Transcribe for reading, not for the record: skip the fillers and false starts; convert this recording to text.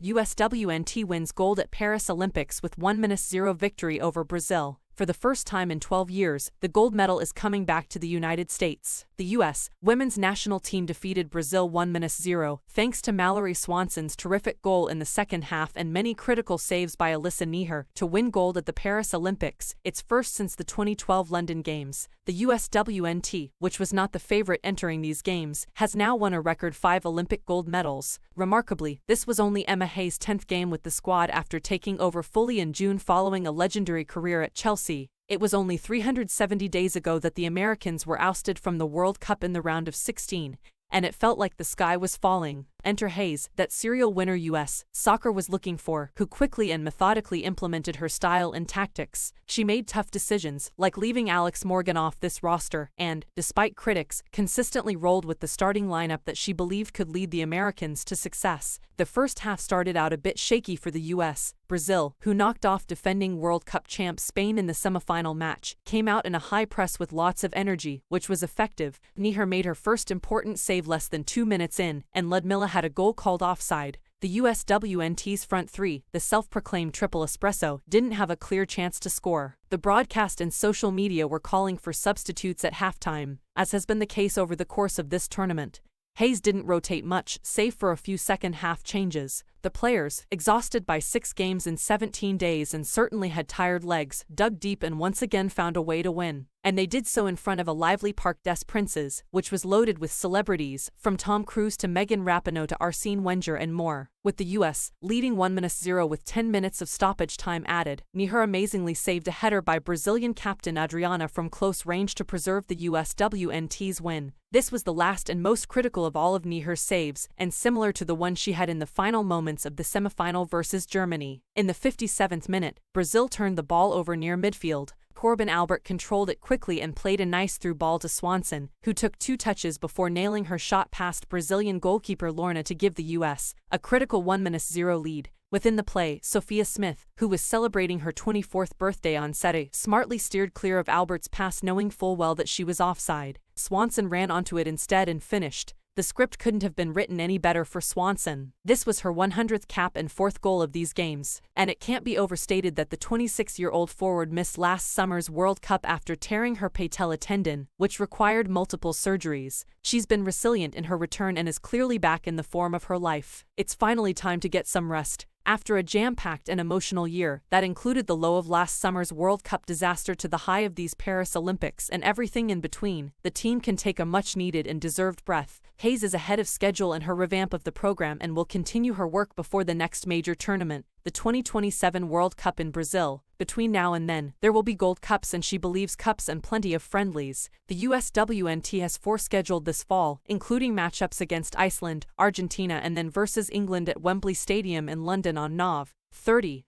USWNT wins gold at Paris Olympics with 1-0 victory over Brazil. For the first time in 12 years, the gold medal is coming back to the United States. The U.S. women's national team defeated Brazil 1-0, thanks to Mallory Swanson's terrific goal in the second half and many critical saves by Alyssa Neher, to win gold at the Paris Olympics, its first since the 2012 London Games. The USWNT, which was not the favorite entering these games, has now won a record 5 Olympic gold medals. Remarkably, this was only Emma Hayes' 10th game with the squad after taking over fully in June following a legendary career at Chelsea. It was only 370 days ago that the Americans were ousted from the World Cup in the round of 16, and it felt like the sky was falling. Enter Hayes, that serial winner US Soccer was looking for, who quickly and methodically implemented her style and tactics. She made tough decisions, like leaving Alex Morgan off this roster, and, despite critics, consistently rolled with the starting lineup that she believed could lead the Americans to success. The first half started out a bit shaky for the US. Brazil, who knocked off defending World Cup champ Spain in the semifinal match, came out in a high press with lots of energy, which was effective. Neher made her first important save less than 2 minutes in, and Ludmilla had a goal called offside. The USWNT's front three, the self-proclaimed triple espresso, didn't have a clear chance to score. The broadcast and social media were calling for substitutes at halftime, as has been the case over the course of this tournament. Hayes didn't rotate much, save for a few second-half changes. The players, exhausted by 6 games in 17 days and certainly had tired legs, dug deep and once again found a way to win. And they did so in front of a lively Parc des Princes, which was loaded with celebrities, from Tom Cruise to Megan Rapinoe to Arsene Wenger and more. With the U.S. leading 1-0 with 10 minutes of stoppage time added, Neher amazingly saved a header by Brazilian captain Adriana from close range to preserve the USWNT's win. This was the last and most critical of all of Neher's saves, and similar to the one she had in the final moments of the semifinal versus Germany. In the 57th minute, Brazil turned the ball over near midfield. Corbin Albert controlled it quickly and played a nice through ball to Swanson, who took 2 touches before nailing her shot past Brazilian goalkeeper Lorna to give the U.S. a critical 1-0 lead. Within the play, Sophia Smith, who was celebrating her 24th birthday on Saturday, smartly steered clear of Albert's pass knowing full well that she was offside. Swanson ran onto it instead and finished. The script couldn't have been written any better for Swanson. This was her 100th cap and 4th goal of these games, and it can't be overstated that the 26-year-old forward missed last summer's World Cup after tearing her patella tendon, which required multiple surgeries. She's been resilient in her return and is clearly back in the form of her life. It's finally time to get some rest. After a jam-packed and emotional year that included the low of last summer's World Cup disaster to the high of these Paris Olympics and everything in between, the team can take a much-needed and deserved breath. Hayes is ahead of schedule in her revamp of the program and will continue her work before the next major tournament, the 2027 World Cup in Brazil. Between now and then, there will be Gold Cups and she believes cups and plenty of friendlies. The USWNT has 4 scheduled this fall, including matchups against Iceland, Argentina and then versus England at Wembley Stadium in London on Nov. 30.